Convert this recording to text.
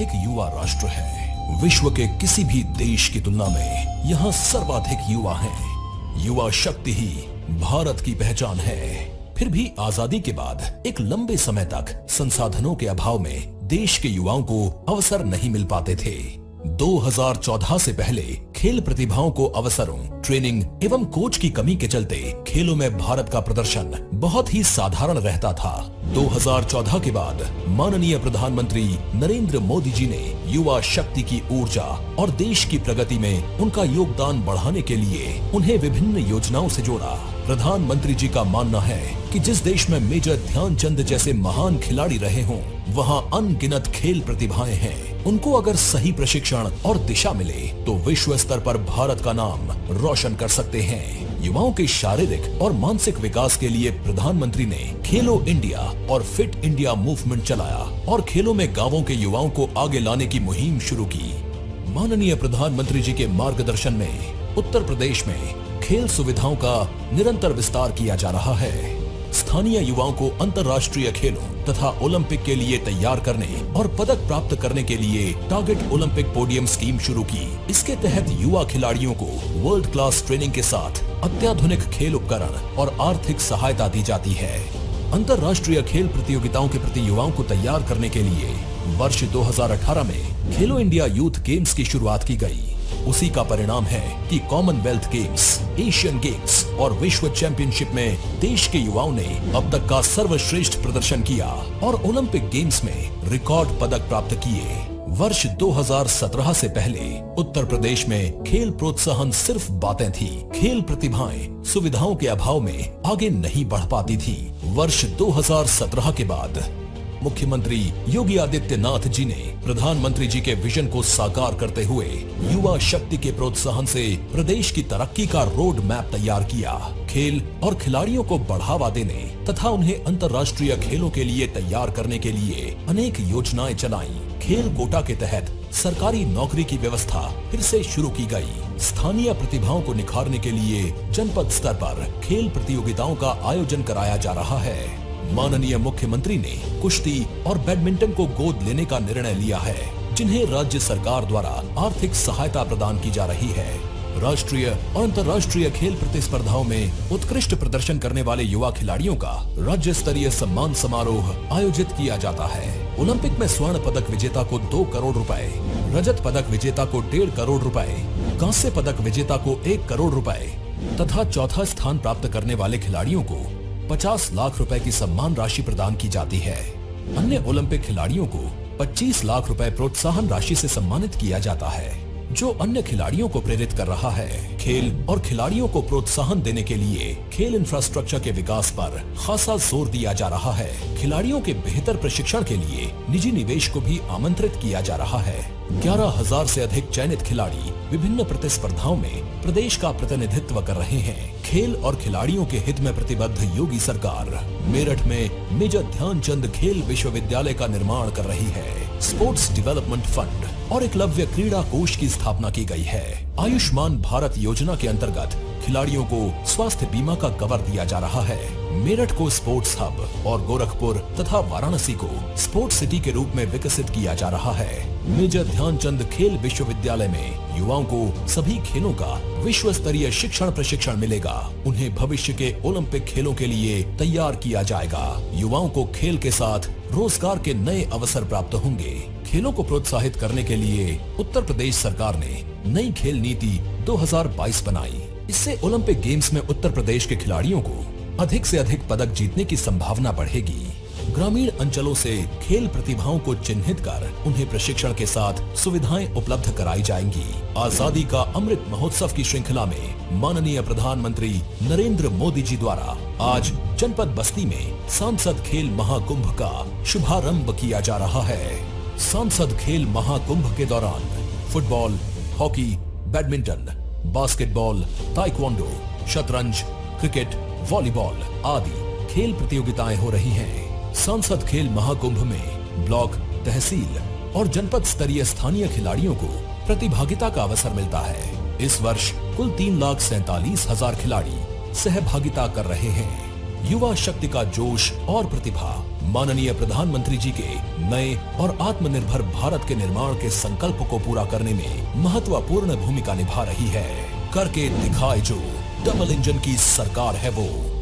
एक युवा राष्ट्र है। विश्व के किसी भी देश की तुलना में यहाँ सर्वाधिक युवा हैं। युवा शक्ति ही भारत की पहचान है। फिर भी आजादी के बाद एक लंबे समय तक संसाधनों के अभाव में देश के युवाओं को अवसर नहीं मिल पाते थे। 2014 से पहले खेल प्रतिभाओं को अवसरों, ट्रेनिंग एवं कोच की कमी के चलते खेलों में भारत का प्रदर्शन बहुत ही साधारण रहता था। 2014 के बाद माननीय प्रधानमंत्री नरेंद्र मोदी जी ने युवा शक्ति की ऊर्जा और देश की प्रगति में उनका योगदान बढ़ाने के लिए उन्हें विभिन्न योजनाओं से जोड़ा। प्रधानमंत्री जी का मानना है कि जिस देश में मेजर ध्यानचंद जैसे महान खिलाड़ी रहे हों, वहाँ अनगिनत खेल प्रतिभाएं हैं। उनको अगर सही प्रशिक्षण और दिशा मिले तो विश्व स्तर पर भारत का नाम रोशन कर सकते हैं। युवाओं के शारीरिक और मानसिक विकास के लिए प्रधानमंत्री ने खेलो इंडिया और फिट इंडिया मूवमेंट चलाया और खेलों में गांवों के युवाओं को आगे लाने की मुहिम शुरू की। माननीय प्रधानमंत्री जी के मार्गदर्शन में उत्तर प्रदेश में खेल सुविधाओं का निरंतर विस्तार किया जा रहा है। स्थानीय युवाओं को अंतर्राष्ट्रीय खेलों तथा ओलंपिक के लिए तैयार करने और पदक प्राप्त करने के लिए टारगेट ओलंपिक पोडियम स्कीम शुरू की। इसके तहत युवा खिलाड़ियों को वर्ल्ड क्लास ट्रेनिंग के साथ अत्याधुनिक खेल उपकरण और आर्थिक सहायता दी जाती है। अंतर्राष्ट्रीय खेल प्रतियोगिताओं के प्रति युवाओं को तैयार करने के लिए वर्ष 2018 में खेलो इंडिया यूथ गेम्स की शुरुआत की गई। उसी का परिणाम है कि कॉमनवेल्थ गेम्स, एशियन गेम्स और विश्व चैंपियनशिप में देश के युवाओं ने अब तक का सर्वश्रेष्ठ प्रदर्शन किया और ओलंपिक गेम्स में रिकॉर्ड पदक प्राप्त किए। वर्ष 2017 से पहले उत्तर प्रदेश में खेल प्रोत्साहन सिर्फ बातें थी। खेल प्रतिभाएं सुविधाओं के अभाव में आगे नहीं बढ़ पाती थी। वर्ष 2017 के बाद मुख्यमंत्री योगी आदित्यनाथ जी ने प्रधानमंत्री जी के विजन को साकार करते हुए युवा शक्ति के प्रोत्साहन से प्रदेश की तरक्की का रोड मैप तैयार किया। खेल और खिलाड़ियों को बढ़ावा देने तथा उन्हें अंतर्राष्ट्रीय खेलों के लिए तैयार करने के लिए अनेक योजनाएं चलाई। खेल कोटा के तहत सरकारी नौकरी की व्यवस्था फिर से शुरू की गई। स्थानीय प्रतिभाओं को निखारने के लिए जनपद स्तर पर खेल प्रतियोगिताओं का आयोजन कराया जा रहा है। माननीय मुख्यमंत्री ने कुश्ती और बैडमिंटन को गोद लेने का निर्णय लिया है, जिन्हें राज्य सरकार द्वारा आर्थिक सहायता प्रदान की जा रही है। राष्ट्रीय और अंतर्राष्ट्रीय खेल प्रतिस्पर्धाओं में उत्कृष्ट प्रदर्शन करने वाले युवा खिलाड़ियों का राज्य स्तरीय सम्मान समारोह आयोजित किया जाता है। ओलंपिक में स्वर्ण पदक विजेता को 2 करोड़ रुपए, रजत पदक विजेता को 1.5 करोड़ रुपए, कांस्य पदक विजेता को 1 करोड़ रुपए तथा चौथा स्थान प्राप्त करने वाले खिलाड़ियों को 50 लाख रुपए की सम्मान राशि प्रदान की जाती है। अन्य ओलंपिक खिलाड़ियों को 25 लाख रुपए प्रोत्साहन राशि से सम्मानित किया जाता है, जो अन्य खिलाड़ियों को प्रेरित कर रहा है। खेल और खिलाड़ियों को प्रोत्साहन देने के लिए खेल इंफ्रास्ट्रक्चर के विकास पर खासा जोर दिया जा रहा है। खिलाड़ियों के बेहतर प्रशिक्षण के लिए निजी निवेश को भी आमंत्रित किया जा रहा है। 11,000 से अधिक चयनित खिलाड़ी विभिन्न प्रतिस्पर्धाओं में प्रदेश का प्रतिनिधित्व कर रहे हैं। खेल और खिलाड़ियों के हित में प्रतिबद्ध योगी सरकार मेरठ में मेजर ध्यानचंद खेल विश्वविद्यालय का निर्माण कर रही है। स्पोर्ट्स डेवलपमेंट फंड और एकलव्य क्रीड़ा कोष की स्थापना की गई है। आयुष्मान भारत योजना के अंतर्गत खिलाड़ियों को स्वास्थ्य बीमा का कवर दिया जा रहा है। मेरठ को स्पोर्ट्स हब और गोरखपुर तथा वाराणसी को स्पोर्ट्स सिटी के रूप में विकसित किया जा रहा है। मेजर ध्यानचंद खेल विश्वविद्यालय में युवाओं को सभी खेलों का विश्व स्तरीय शिक्षण प्रशिक्षण मिलेगा। उन्हें भविष्य के ओलंपिक खेलों के लिए तैयार किया जाएगा। युवाओं को खेल के साथ रोजगार के नए अवसर प्राप्त होंगे। खेलों को प्रोत्साहित करने के लिए उत्तर प्रदेश सरकार ने नई खेल नीति 2022 बनाई। इससे ओलंपिक गेम्स में उत्तर प्रदेश के खिलाड़ियों को अधिक से अधिक पदक जीतने की संभावना बढ़ेगी। ग्रामीण अंचलों से खेल प्रतिभाओं को चिन्हित कर उन्हें प्रशिक्षण के साथ सुविधाएं उपलब्ध कराई जाएंगी। आजादी का अमृत महोत्सव की श्रृंखला में माननीय प्रधानमंत्री नरेंद्र मोदी जी द्वारा आज जनपद बस्ती में सांसद खेल महाकुंभ का शुभारंभ किया जा रहा है। सांसद खेल महाकुंभ के दौरान football, hockey, badminton, basketball, taekwondo, शतरंज, क्रिकेट, वॉलीबॉल आदि खेल प्रतियोगिताएं हो रही हैं। सांसद खेल महाकुंभ में ब्लॉक, तहसील और जनपद स्तरीय स्थानीय खिलाड़ियों को प्रतिभागिता का अवसर मिलता है। इस वर्ष कुल 3,47,000 खिलाड़ी सहभागिता कर रहे हैं। युवा शक्ति का जोश और प्रतिभा माननीय प्रधानमंत्री जी के नए और आत्मनिर्भर भारत के निर्माण के संकल्प को पूरा करने में महत्वपूर्ण भूमिका निभा रही है। करके दिखाए जो डबल इंजन की सरकार है वो।